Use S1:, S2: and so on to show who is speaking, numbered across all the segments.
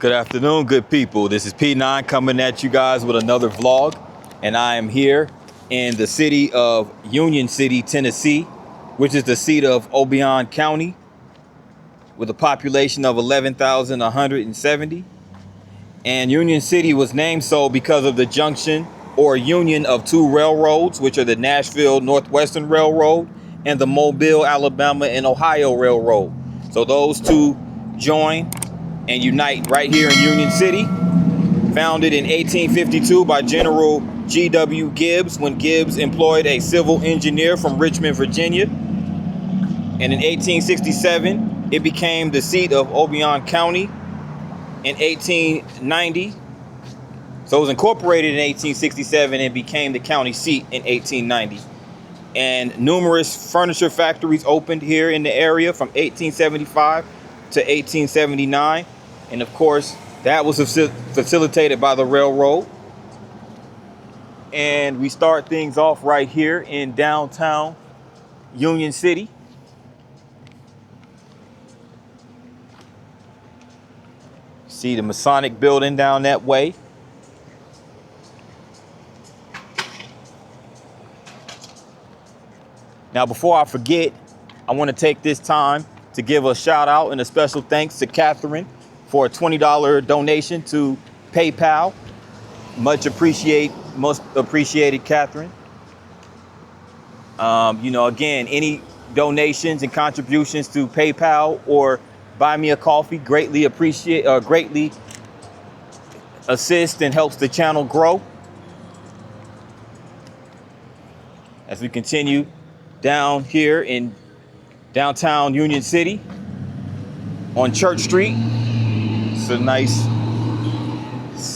S1: Good afternoon, good people. This is P9 coming at you guys with another vlog, and I am here in the city of Union City, Tennessee, which is the seat of Obion County, with a population of 11,170. And Union City was named so because of the junction or union of two railroads, which are the Nashville Northwestern Railroad and the Mobile, Alabama and Ohio Railroad. So those two join and unite right here in Union City. Founded in 1852 by General G.W. Gibbs, when Gibbs employed a civil engineer from Richmond, Virginia. And in 1867, it became the seat of Obion County. In 1890, so it was incorporated in 1867 and became the county seat in 1890. And numerous furniture factories opened here in the area from 1875 to 1879. And of course, that was facilitated by the railroad. And we start things off right here in downtown Union City. See the Masonic building down that way. Now, before I forget, I want to take this time to give a shout out and a special thanks to Catherine for a $20 donation to PayPal. Much appreciated, Catherine. Again, any donations and contributions to PayPal or Buy Me a Coffee greatly assist and helps the channel grow. As we continue down here in downtown Union City on Church Street. It's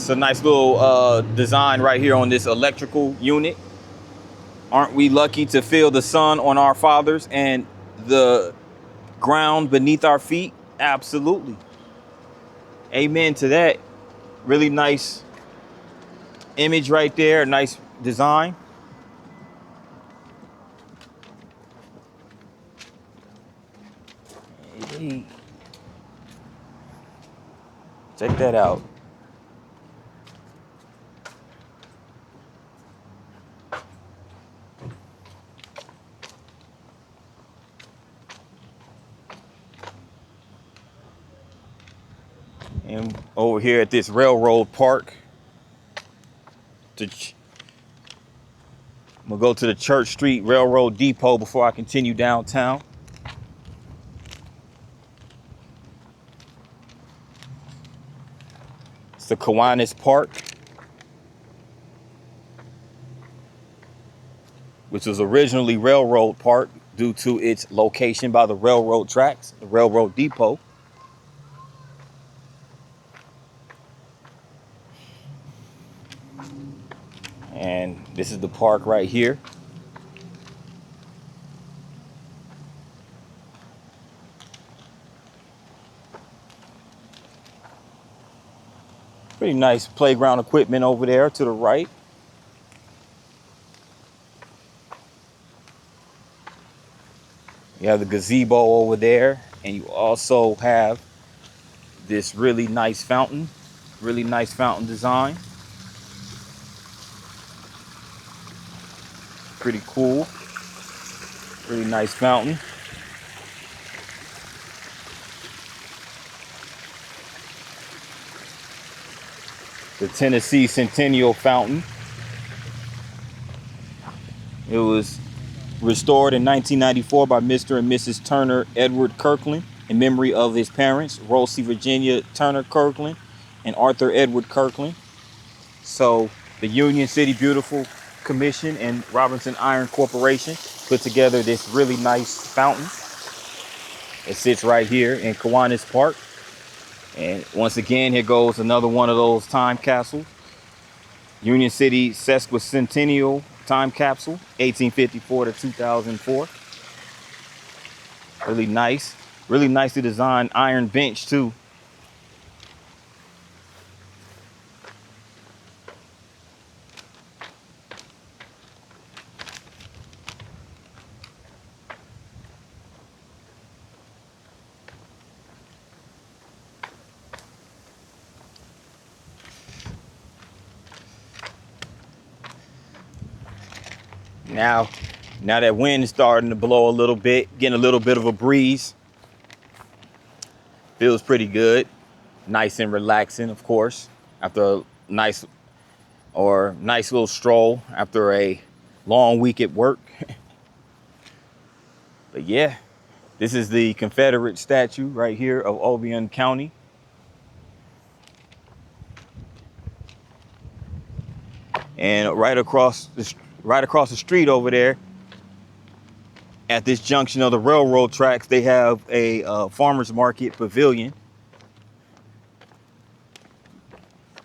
S1: a nice little design right here on this electrical unit. Aren't we lucky to feel the sun on our fathers and the ground beneath our feet? Absolutely. Amen to that. Really nice image right there. Nice design. Hey. Check that out. And over here at this railroad park, I'm gonna go to the Church Street Railroad Depot before I continue downtown. It's the Kiwanis Park, which was originally Railroad Park due to its location by the railroad tracks, the railroad depot. And this is the park right here. Pretty nice playground equipment over there to the right. You have the gazebo over there, and you also have this really nice fountain design. Pretty cool. Really nice fountain. The Tennessee Centennial Fountain. It was restored in 1994 by Mr. and Mrs. Turner Edward Kirkland in memory of his parents, Rosie Virginia Turner Kirkland and Arthur Edward Kirkland. So the Union City Beautiful Commission and Robinson Iron Corporation put together this really nice fountain. It sits right here in Kiwanis Park. And once again, here goes another one of those time capsules. Union City Sesquicentennial Time Capsule, 1854 to 2004. Really nice. Really nicely designed iron bench too. Now that wind is starting to blow a little bit, getting a little bit of a breeze. Feels pretty good. Nice and relaxing, of course, after a nice little stroll after a long week at work. But yeah, this is the Confederate statue right here of Obion County. And right across the street over there, at this junction of the railroad tracks, they have a farmers market pavilion.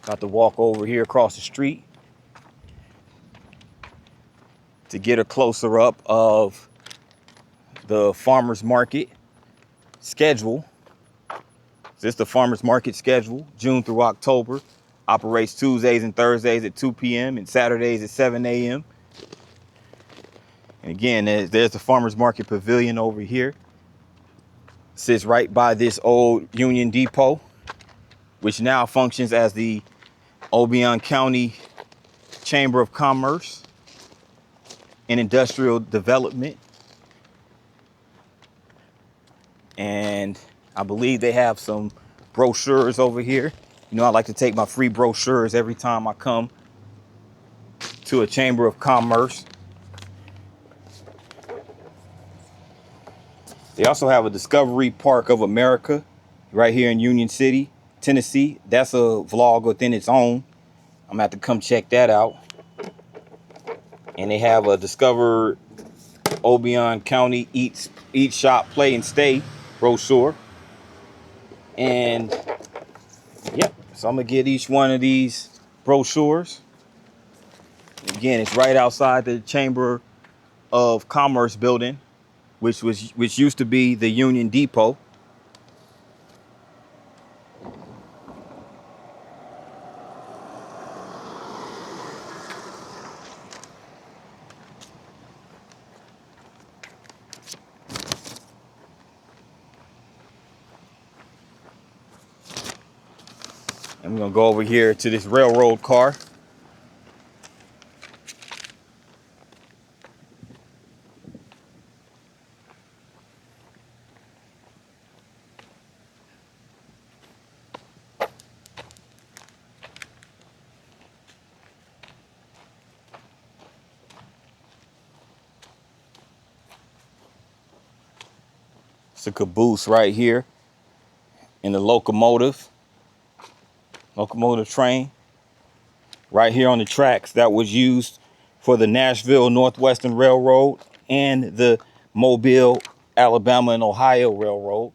S1: Got to walk over here across the street to get a closer up of the farmers market schedule. This is the farmers market schedule, June through October. Operates Tuesdays and Thursdays at 2 p.m. and Saturdays at 7 a.m. And again, there's the farmers market pavilion over here. Sits right by this old Union Depot, which now functions as the Obion County Chamber of Commerce and Industrial Development. And I believe they have some brochures over here. You know, I like to take my free brochures every time I come to a Chamber of Commerce. They also have a Discovery Park of America right here in Union City, Tennessee. That's a vlog within its own. I'm gonna have to come check that out. And they have a Discover Obion County Eat, Shop, Play, and Stay brochure. And yep, so I'm gonna get each one of these brochures. Again, it's right outside the Chamber of Commerce building, which used to be the Union Depot. And we're gonna go over here to this railroad car. It's a caboose right here in the locomotive train right here on the tracks that was used for the Nashville Northwestern Railroad and the Mobile, Alabama and Ohio Railroad.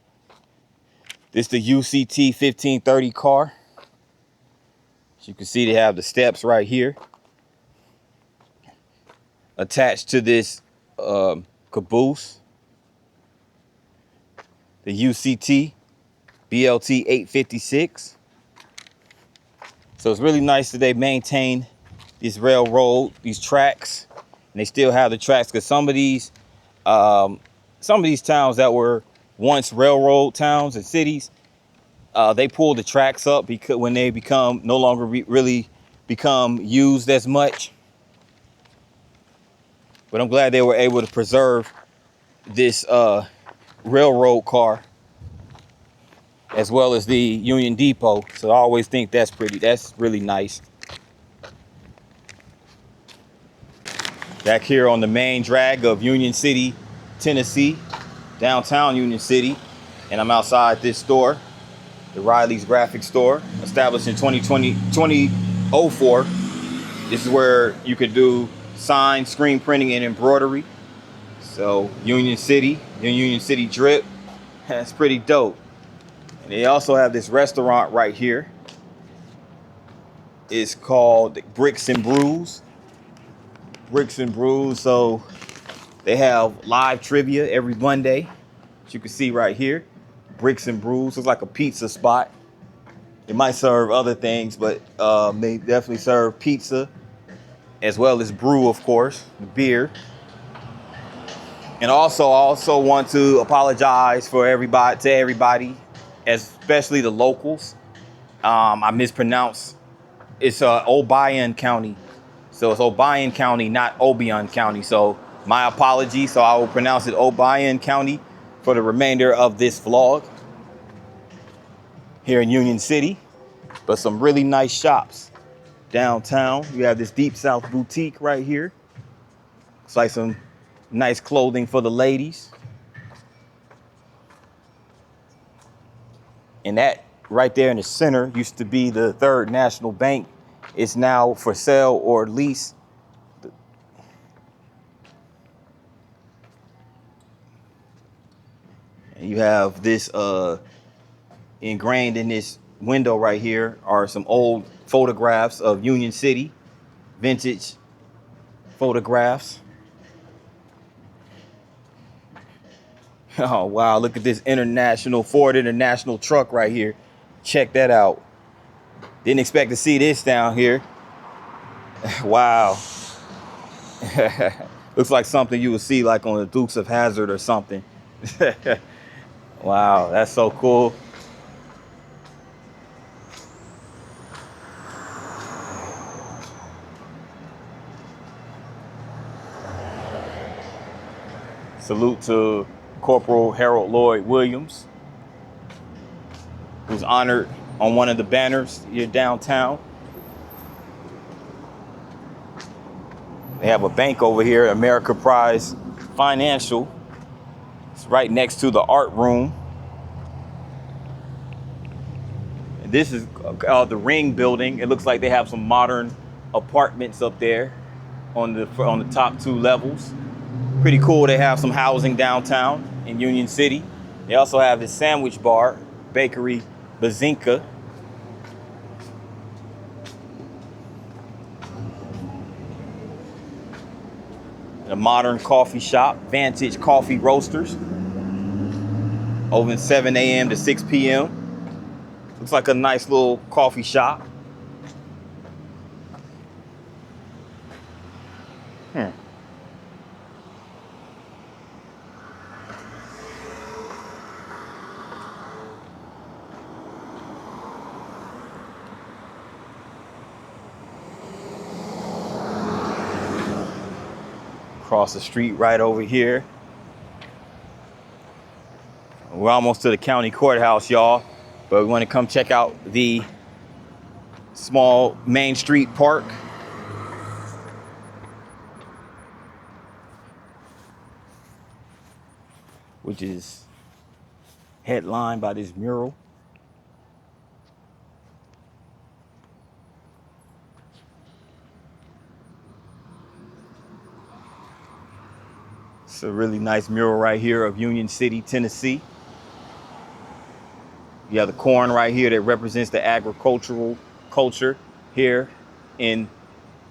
S1: This is the UCT 1530 car. As you can see, they have the steps right here attached to this caboose. The UCT BLT 856. So it's really nice that they maintain this railroad, these tracks, and they still have the tracks, because some of these towns that were once railroad towns and cities, they pull the tracks up because when they become no longer really become used as much. But I'm glad they were able to preserve this railroad car as well as the Union Depot. So I always think that's really nice. Back here on the main drag of Union City, Tennessee, downtown Union City. And I'm outside this store, the Riley's Graphic Store, established in 2004. This is where you could do sign, screen printing, and embroidery. So Union City, the Union City drip, that's pretty dope. And they also have this restaurant right here. It's called Bricks and Brews. Bricks and Brews. So they have live trivia every Monday, as you can see right here. Bricks and Brews. It's like a pizza spot. They might serve other things, but they definitely serve pizza as well as brew, of course, the beer. And also, I also want to apologize to everybody, especially the locals. I mispronounced. It's Obion County. So it's Obion County, not Obion County. So my apologies. So I will pronounce it Obion County for the remainder of this vlog here in Union City. But some really nice shops downtown. You have this Deep South Boutique right here. It's like some nice clothing for the ladies. And that right there in the center used to be the Third National Bank. It's now for sale or lease. And you have this ingrained in this window right here are some old photographs of Union City, vintage photographs. Oh, wow. Look at this Ford International truck right here. Check that out. Didn't expect to see this down here. Wow. Looks like something you would see like on the Dukes of Hazzard or something. Wow, that's so cool. Salute to Corporal Harold Lloyd Williams, who's honored on one of the banners here downtown. They have a bank over here, America Prize Financial. It's right next to the art room. And this is the Ring building. It looks like they have some modern apartments up there on the top two levels. Pretty cool. They have some housing downtown in Union City. They also have this sandwich bar, Bakery Bazinka. A modern coffee shop, Vantage Coffee Roasters. Open 7 a.m. to 6 p.m. Looks like a nice little coffee shop. Across the street right over here. We're almost to the county courthouse, y'all, but we want to come check out the small Main Street Park. Which is headlined by this mural. It's a really nice mural right here of Union City, Tennessee. You have the corn right here that represents the agricultural culture here in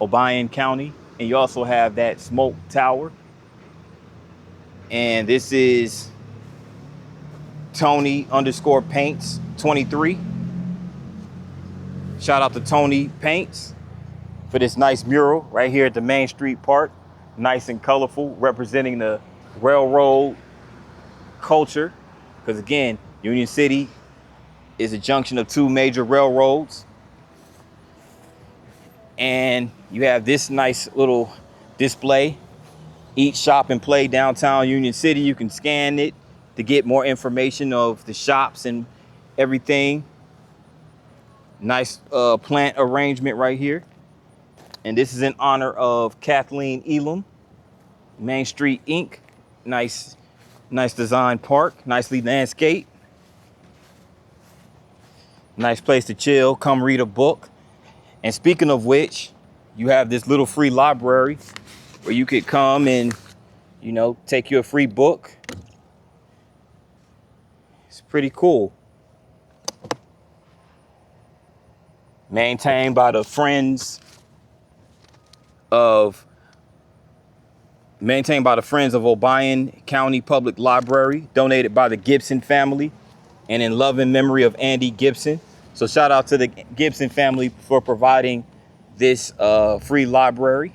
S1: Obion County. And you also have that smoke tower. And this is Tony_Paints 23. Shout out to Tony Paints for this nice mural right here at the Main Street Park. Nice and colorful, representing the railroad culture. Because again, Union City is a junction of two major railroads. And you have this nice little display. Eat, shop, and play downtown Union City. You can scan it to get more information of the shops and everything. Nice plant arrangement right here. And this is in honor of Kathleen Elam, Main Street Inc. Nice design park, nicely landscaped. Nice place to chill, come read a book. And speaking of which, you have this little free library where you could come and, you know, take you a free book. It's pretty cool. Maintained by the Friends of Obion County Public Library, donated by the Gibson family, and in love and memory of Andy Gibson. So shout out to the Gibson family for providing this free library.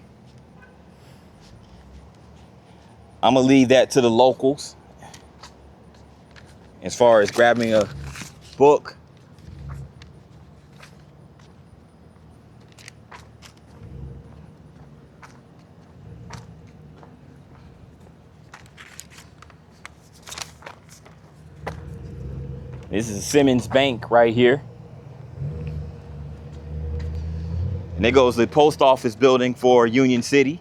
S1: I'm gonna leave that to the locals as far as grabbing a book. This is Simmons Bank right here. And there goes the post office building for Union City.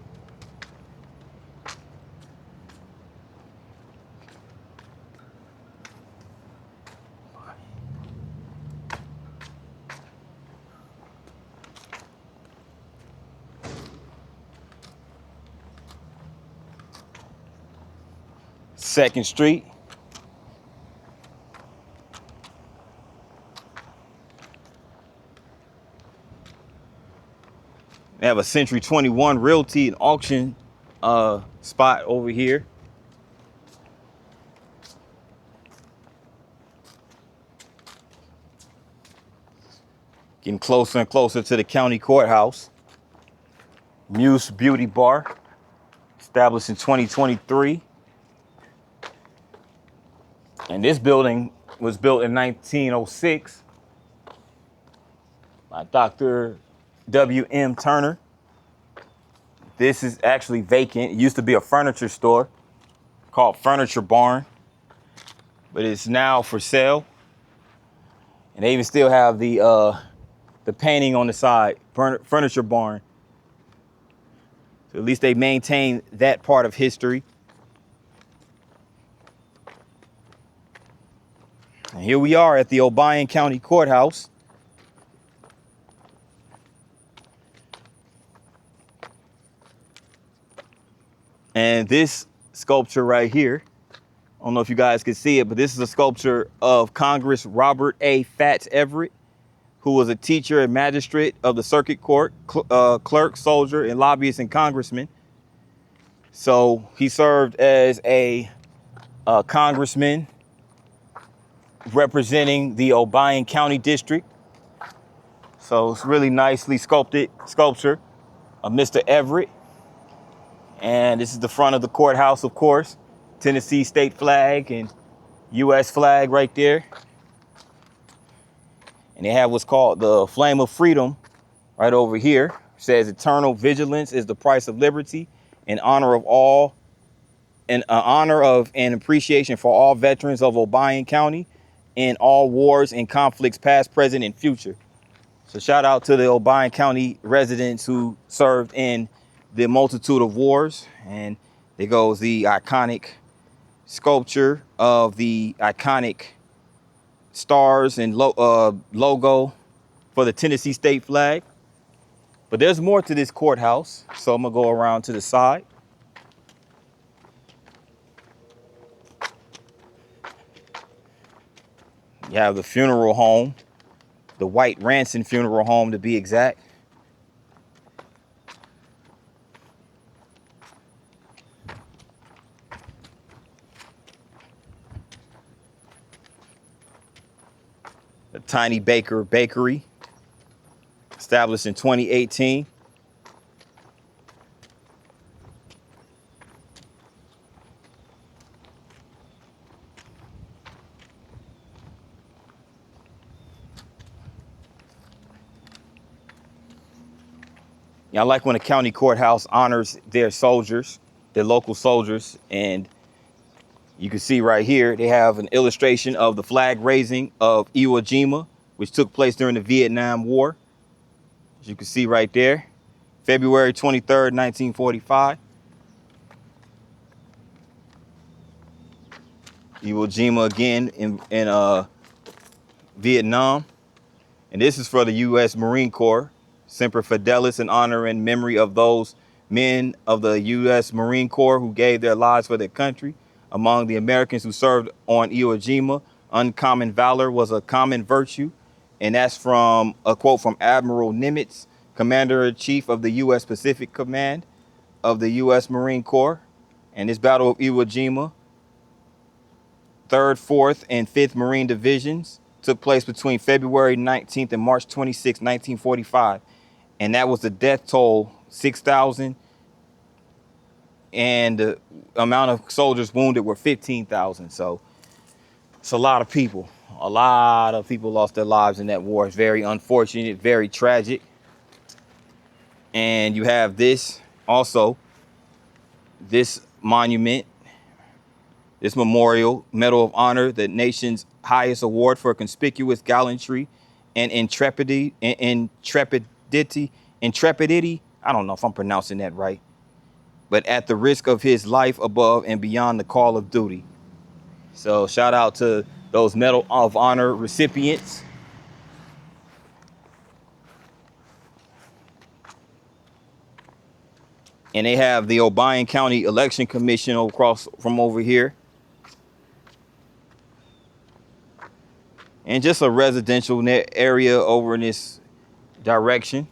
S1: Second Street. They have a Century 21 Realty and auction spot over here. Getting closer and closer to the county courthouse. Muse Beauty Bar, established in 2023. And this building was built in 1906 by Dr. W.M. Turner. This is actually vacant. It used to be a furniture store called Furniture Barn, but it's now for sale. And they even still have the painting on the side, Furniture Barn. So at least they maintain that part of history. And here we are at the Obion County Courthouse. And this sculpture right here, I don't know if you guys can see it, but this is a sculpture of Congress Robert A. Fats Everett, who was a teacher and magistrate of the circuit court, clerk, soldier, and lobbyist and congressman. So he served as a congressman representing the Obion County District. So it's really nicely sculpted sculpture of Mr. Everett. And this is the front of the courthouse, of course. Tennessee state flag and U.S. flag right there. And they have what's called the Flame of Freedom right over here. It says eternal vigilance is the price of liberty, in honor of all, in honor of and appreciation for all veterans of Obion County in all wars and conflicts past, present, and future. So shout out to the Obion County residents who served in the multitude of wars. And there goes the iconic sculpture of the iconic stars and logo for the Tennessee state flag. But there's more to this courthouse, so I'm gonna go around to the side. You have the funeral home, the White Ranson Funeral Home to be exact. The Tiny Baker Bakery, established in 2018. Yeah, I like when a county courthouse honors their soldiers, their local soldiers. And you can see right here, they have an illustration of the flag raising of Iwo Jima, which took place during the Vietnam War. As you can see right there, February 23rd, 1945. Iwo Jima again in Vietnam. And this is for the U.S. Marine Corps, Semper Fidelis, in honor and memory of those men of the U.S. Marine Corps who gave their lives for their country. Among the Americans who served on Iwo Jima, uncommon valor was a common virtue. And that's from a quote from Admiral Nimitz, Commander-in-Chief of the U.S. Pacific Command of the U.S. Marine Corps. And this Battle of Iwo Jima, 3rd, 4th, and 5th Marine Divisions took place between February 19th and March 26, 1945. And that was the death toll, 6,000. And the amount of soldiers wounded were 15,000. So it's a lot of people. A lot of people lost their lives in that war. It's very unfortunate, very tragic. And you have this also, this monument, this memorial, Medal of Honor, the nation's highest award for conspicuous gallantry and intrepidity. I don't know if I'm pronouncing that right, but at the risk of his life above and beyond the call of duty. So shout out to those Medal of Honor recipients. And they have the Obion County Election Commission across from over here. And just a residential area over in this direction.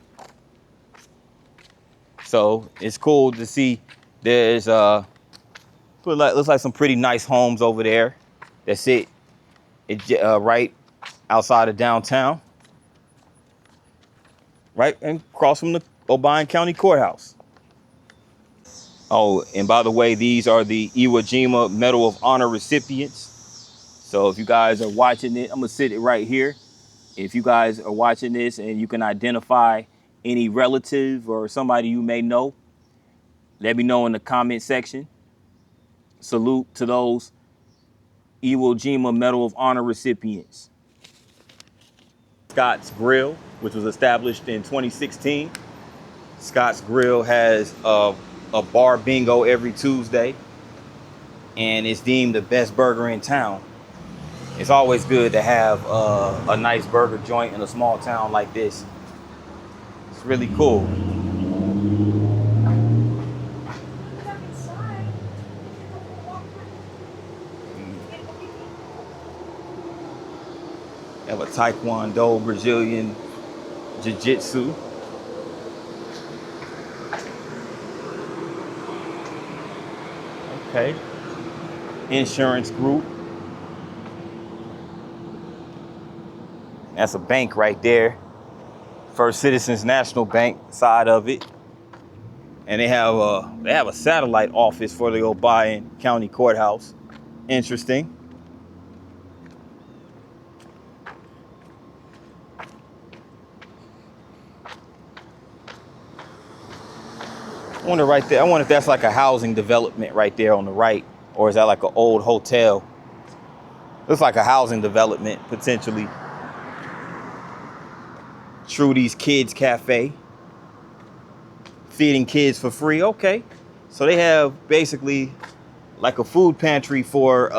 S1: So it's cool to see there's looks like some pretty nice homes over there that sit right outside of downtown. Right across from the Obion County Courthouse. Oh, and by the way, these are the Iwo Jima Medal of Honor recipients. So if you guys are watching it, I'm gonna sit it right here. If you guys are watching this and you can identify any relative or somebody you may know, let me know in the comment section. Salute to those Iwo Jima Medal of Honor recipients. Scott's Grill, which was established in 2016. Scott's Grill has a bar bingo every Tuesday, and it's deemed the best burger in town. It's always good to have a nice burger joint in a small town like this. It's really cool. They have a Taekwondo, Brazilian Jiu-Jitsu. Okay. Insurance group. That's a bank right there. First Citizens National Bank side of it. And they have a satellite office for the Obion County Courthouse. Interesting. I wonder right there. I wonder if that's like a housing development right there on the right, or is that like an old hotel? Looks like a housing development potentially. Trudy's Kids Cafe, feeding kids for free. Okay, so they have basically like a food pantry for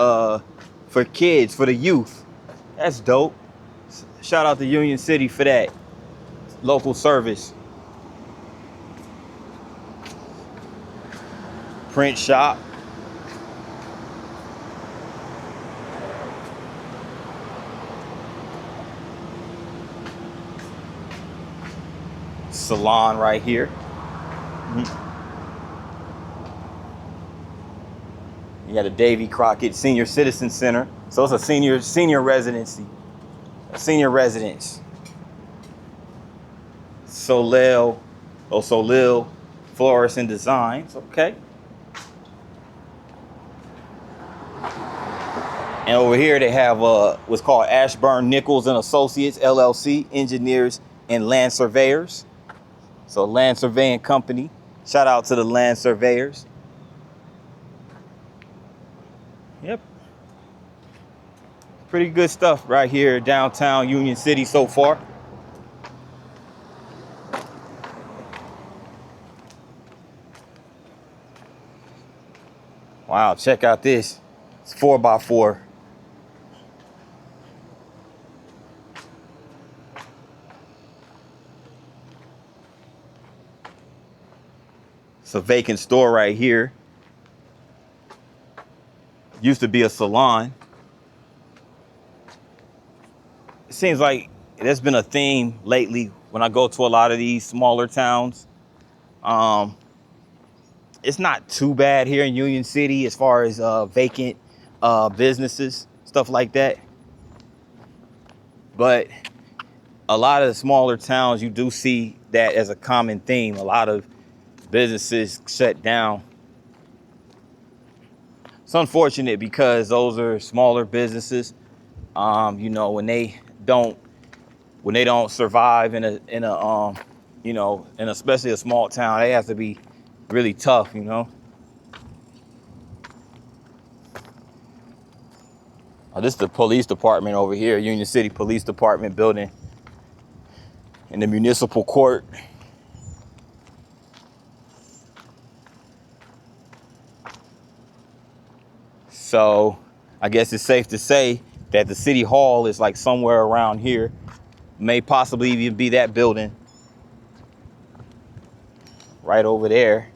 S1: kids, for the youth. That's dope. Shout out to Union City for that local service. Print shop. Salon right here. You got a Davy Crockett Senior Citizen Center. So it's a senior residency. A senior residence. Solil Florist and Designs. Okay. And over here they have what's called Ashburn Nichols and Associates LLC, engineers and land surveyors. So land surveying company. Shout out to the land surveyors. Yep. Pretty good stuff right here downtown Union City so far. Wow, check out this. It's 4x4. It's a vacant store right here. Used to be a salon. It seems like there's been a theme lately when I go to a lot of these smaller towns. It's not too bad here in Union City as far as vacant businesses, stuff like that. But a lot of the smaller towns, you do see that as a common theme. A lot of businesses shut down. It's unfortunate because those are smaller businesses. You know, when they don't survive in a you know, and especially a small town, they have to be really tough, you know. Oh, this is the police department over here, Union City Police Department building in the municipal court. So I guess it's safe to say that the city hall is like somewhere around here. May possibly even be that building right over there.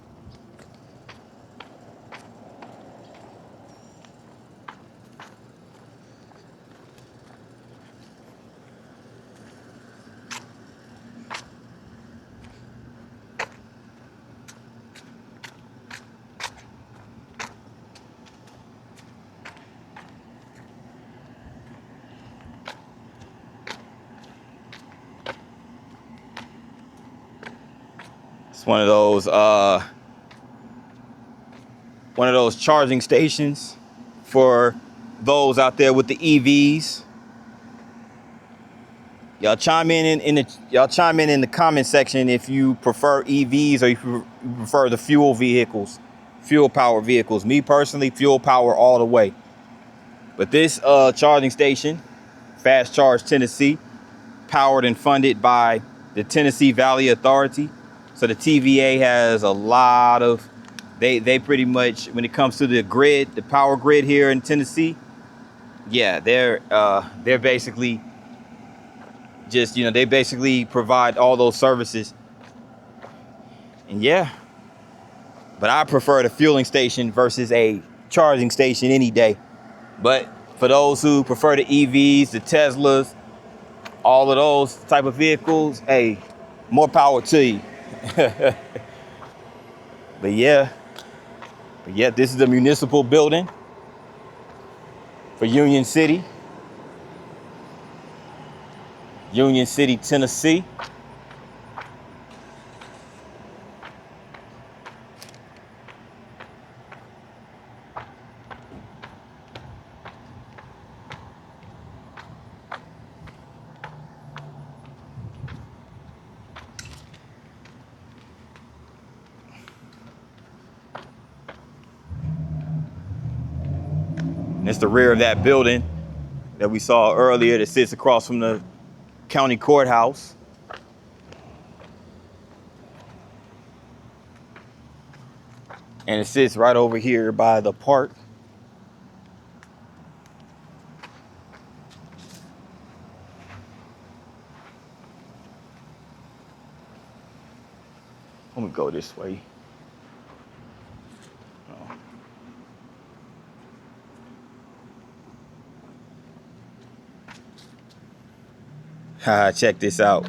S1: It's one of those charging stations for those out there with the EVs. Y'all chime in the comment section if you prefer EVs or if you prefer the fuel power vehicles. Me personally, fuel power all the way. But this charging station, Fast Charge Tennessee, powered and funded by the Tennessee Valley Authority. So the TVA has a lot of, they pretty much, when it comes to the grid, the power grid here in Tennessee, yeah, they're basically just, they basically provide all those services. And yeah, but I prefer the fueling station versus a charging station any day. But for those who prefer the EVs, the Teslas, all of those type of vehicles, hey, more power to you. But yeah, this is the municipal building for Union City, Tennessee. And it's the rear of that building that we saw earlier that sits across from the county courthouse. And it sits right over here by the park. Let me go this way. Check this out.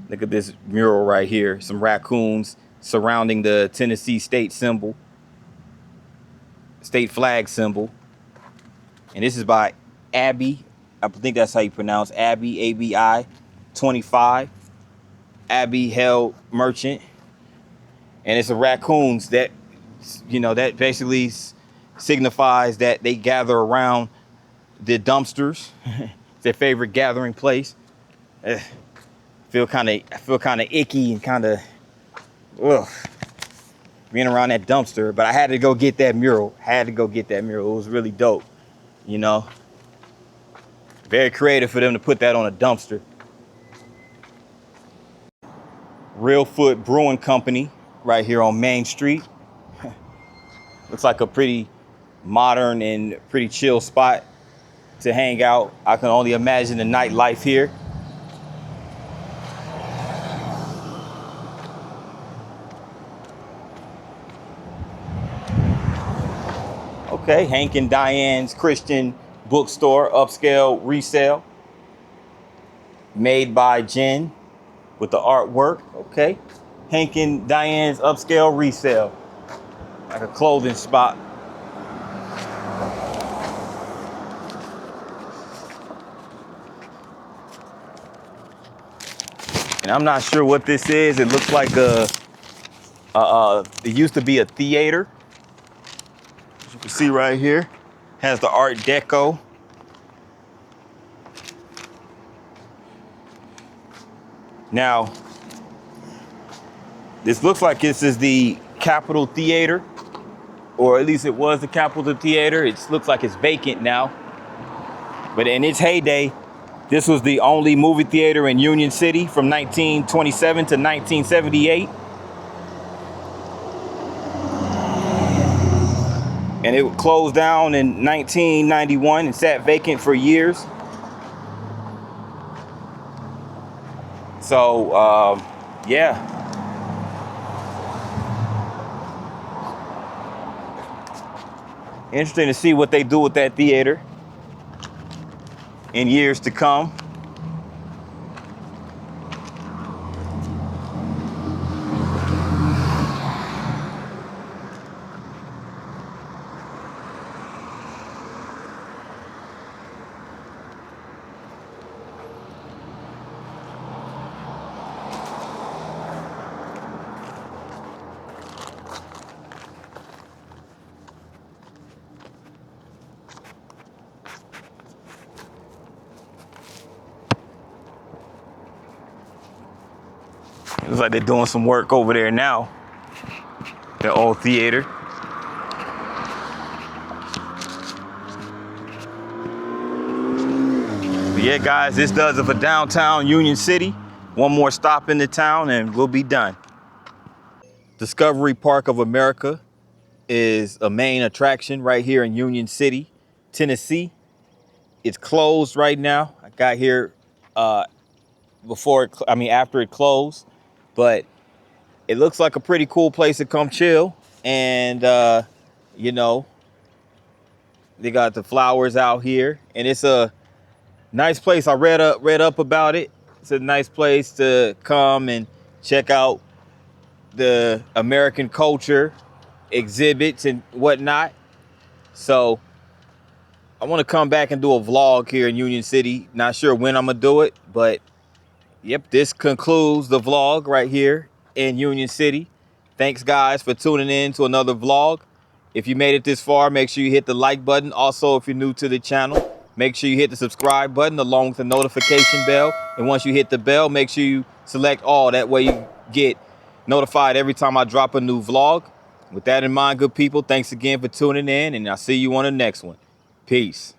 S1: Look at this mural right here. Some raccoons surrounding the Tennessee state symbol, state flag symbol. And this is by Abby. I think that's how you pronounce Abby, ABI 25. Abby Held Merchant. And it's a raccoons that, that basically signifies that they gather around the dumpsters. It's their favorite gathering place. I feel kind of icky and kind of being around that dumpster, but I had to go get that mural. It was really dope, Very creative for them to put that on a dumpster. Real Foot Brewing Company right here on Main Street. Looks like a pretty modern and pretty chill spot to hang out. I can only imagine the nightlife here. Okay, Hank and Diane's Christian Bookstore, upscale resale. Made by Jen with the artwork, okay. Hank and Diane's upscale resale. Like a clothing spot. And I'm not sure what this is. It looks like it used to be a theater. As you can see right here, has the Art Deco. Now, this looks like this is the Capitol Theater, or at least it was the Capitol Theater. It looks like it's vacant now. But in its heyday, this was the only movie theater in Union City from 1927 to 1978. And it closed down in 1991 and sat vacant for years. So, yeah. Interesting to see what they do with that theater in years to come. Looks like they're doing some work over there now. The old theater. But yeah, guys, this does it for downtown Union City. One more stop in the town and we'll be done. Discovery Park of America is a main attraction right here in Union City, Tennessee. It's closed right now. I got here after it closed, but it looks like a pretty cool place to come chill. And, you know, they got the flowers out here and it's a nice place. I read up about it. It's a nice place to come and check out the American culture, exhibits and whatnot. So I want to come back and do a vlog here in Union City. Not sure when I'm gonna do it, but yep, this concludes the vlog right here in Union City. Thanks guys for tuning in to another vlog. If you made it this far, make sure you hit the like button. Also, if you're new to the channel, make sure you hit the subscribe button along with the notification bell. And once you hit the bell, make sure you select all. That way you get notified every time I drop a new vlog. With that in mind, good people, thanks again for tuning in, and I'll see you on the next one. Peace.